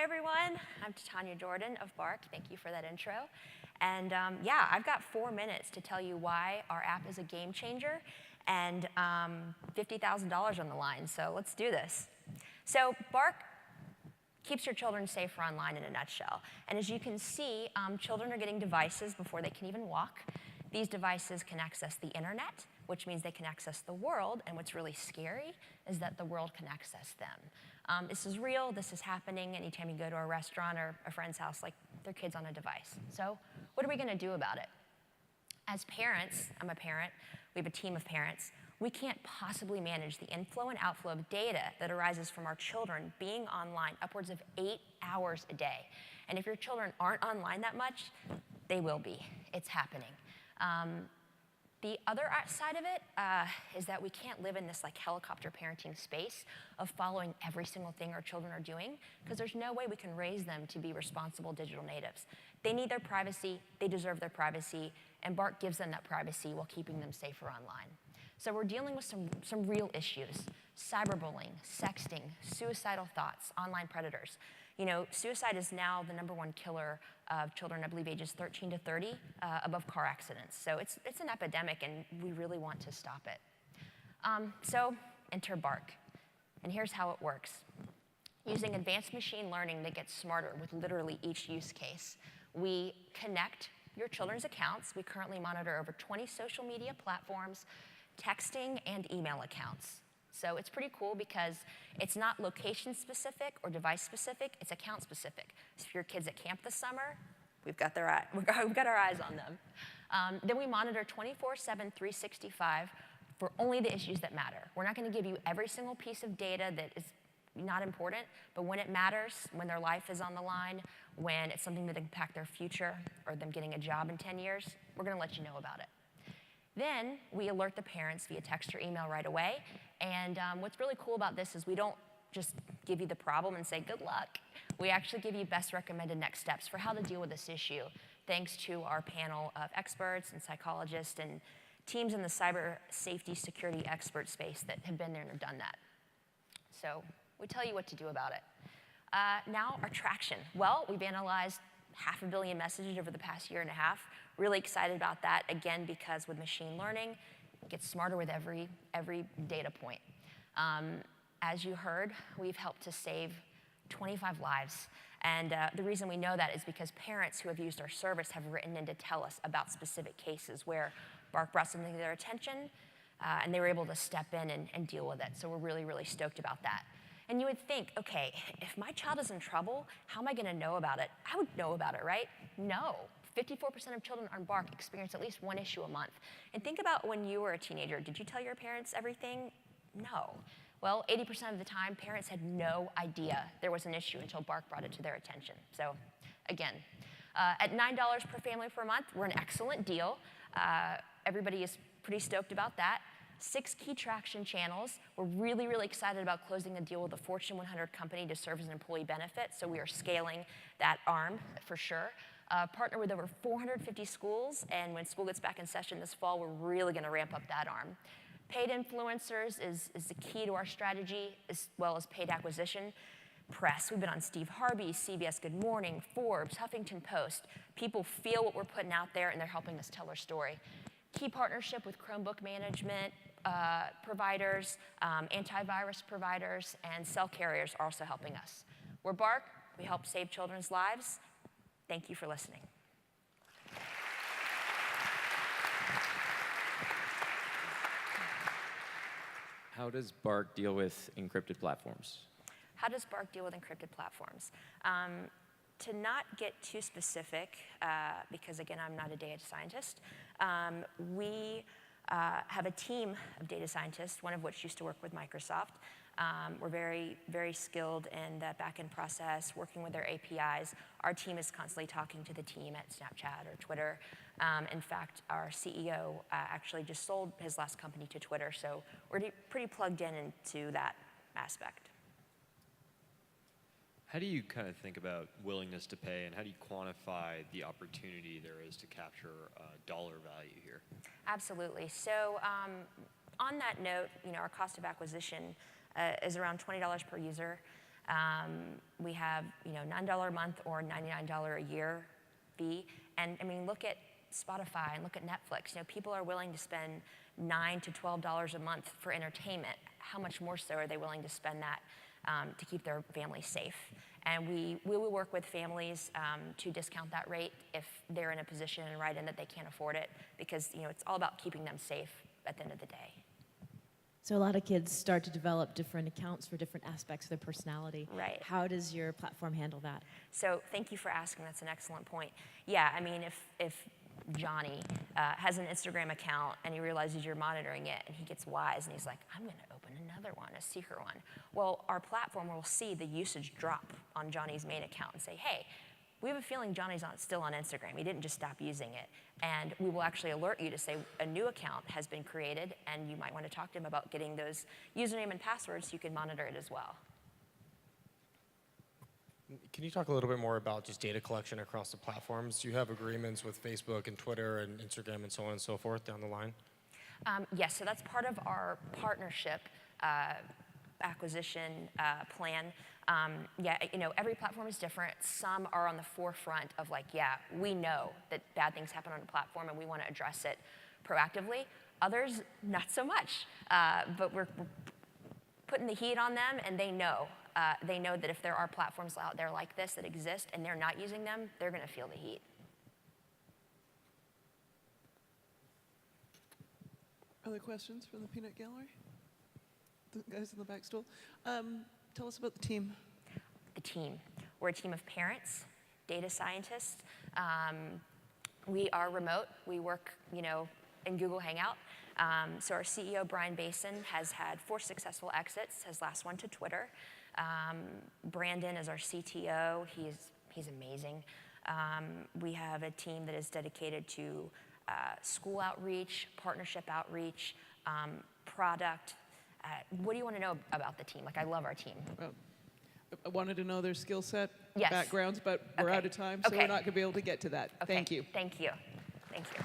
Hi, everyone. I'm Tanya Jordan of Bark. Thank you for that intro. And yeah, I've got 4 minutes to tell you why our app is a game changer and $50,000 on the line. So let's do this. So Bark keeps your children safer online in a nutshell. And as you can see, children are getting devices before they can even walk. These devices can access the internet, which means they can access the world. And what's really scary is that the world can access them. This is real. This is happening anytime you go to a restaurant or a friend's house, like their kid's on a device. So what are we going to do about it? As parents, I'm a parent. We have a team of parents. We can't possibly manage the inflow and outflow of data that arises from our children being online upwards of 8 hours a day. And if your children aren't online that much, they will be. It's happening. The other side of it is that we can't live in this like helicopter parenting space of following every single thing our children are doing, because there's no way we can raise them to be responsible digital natives. They need their privacy, they deserve their privacy, and Bark gives them that privacy while keeping them safer online. So we're dealing with some real issues: cyberbullying, sexting, suicidal thoughts, online predators. You know, suicide is now the #1 killer of children, I believe, ages 13 to 30, above car accidents. So it's an epidemic, and we really want to stop it. So enter Bark, and here's how it works. Using advanced machine learning that gets smarter with literally each use case, we connect your children's accounts. We currently monitor over 20 social media platforms, texting, and email accounts. So it's pretty cool because it's not location specific or device specific, it's account specific. So if your kid's at camp this summer, we've got our eyes on them. Then we monitor 24/7, 365 for only the issues that matter. We're not going to give you every single piece of data that is not important, but when it matters, when their life is on the line, when it's something that impacts their future or them getting a job in 10 years, we're going to let you know about it. Then we alert the parents via text or email right away. And what's really cool about this is we don't just give you the problem and say, good luck. We actually give you best recommended next steps for how to deal with this issue, thanks to our panel of experts and psychologists and teams in the cyber safety security expert space that have been there and have done that. So we tell you what to do about it. Now, our traction. Well, we've analyzed 500 million messages over the past year and a half. Really excited about that, again, because with machine learning, it gets smarter with every data point. As you heard, we've helped to save 25 lives. And the reason we know that is because parents who have used our service have written in to tell us about specific cases where Bark brought something to their attention, and they were able to step in and deal with it. So we're really, really stoked about that. And you would think, okay, if my child is in trouble, how am I going to know about it? I would know about it, right? No. 54% of children on Bark experience at least one issue a month. And think about when you were a teenager. Did you tell your parents everything? No. Well, 80% of the time, parents had no idea there was an issue until Bark brought it to their attention. So again, at $9 per family per month, we're an excellent deal. Everybody is pretty stoked about that. 6 key traction channels. We're really, really excited about closing a deal with a Fortune 100 company to serve as an employee benefit, so we are scaling that arm for sure. Partner with over 450 schools, and when school gets back in session this fall, we're really going to ramp up that arm. Paid influencers is the key to our strategy, as well as paid acquisition. Press, we've been on Steve Harvey, CBS Good Morning, Forbes, Huffington Post. People feel what we're putting out there, and they're helping us tell our story. Key partnership with Chromebook management providers, antivirus providers, and cell carriers are also helping us. We're Bark. We help save children's lives. Thank you for listening. How does Bark deal with encrypted platforms? How does Bark deal with encrypted platforms? To not get too specific, because again, I'm not a data scientist, we have a team of data scientists, one of which used to work with Microsoft. We're very, very skilled in the back-end process, working with their APIs. Our team is constantly talking to the team at Snapchat or Twitter. In fact, our CEO actually just sold his last company to Twitter, so we're pretty plugged into that aspect. How do you kind of think about willingness to pay, and how do you quantify the opportunity there is to capture dollar value here? Absolutely. So on that note, our cost of acquisition is around $20 per user. We have, $9 a month or $99 a year fee. And I mean, look at Spotify and look at Netflix. People are willing to spend $9 to $12 a month for entertainment. How much more so are they willing to spend that to keep their family safe? And we will work with families to discount that rate if they're in a position and write in that they can't afford it, because it's all about keeping them safe at the end of the day. So a lot of kids start to develop different accounts for different aspects of their personality. Right. How does your platform handle that? So thank you for asking. That's an excellent point. Yeah, I mean, if Johnny has an Instagram account and he realizes you're monitoring it and he gets wise and he's like, I'm going to open another one, a secret one. Well, our platform will see the usage drop on Johnny's main account and say, hey, we have a feeling Johnny's still on Instagram. He didn't just stop using it. And we will actually alert you to say a new account has been created, and you might want to talk to him about getting those username and passwords so you can monitor it as well. Can you talk a little bit more about just data collection across the platforms? Do you have agreements with Facebook and Twitter and Instagram and so on and so forth down the line? Yes, so that's part of our partnership acquisition plan. Every platform is different. Some are on the forefront of we know that bad things happen on a platform and we want to address it proactively. Others, not so much. But we're putting the heat on them, and they know. They know that if there are platforms out there like this that exist and they're not using them, they're going to feel the heat. Other questions from the peanut gallery? The guys in the back stool. Tell us about the team. The team. We're a team of parents, data scientists. We are remote. We work, in Google Hangout. So our CEO, Brian Basin, has had 4 successful exits, his last one to Twitter. Brandon is our CTO. He's amazing. We have a team that is dedicated to school outreach, partnership outreach, product. What do you want to know about the team? I love our team. Well, I wanted to know their skill set, Yes. backgrounds, but we're Okay. out of time, so Okay. we're not going to be able to get to that. Okay. Thank you. Thank you. Thank you.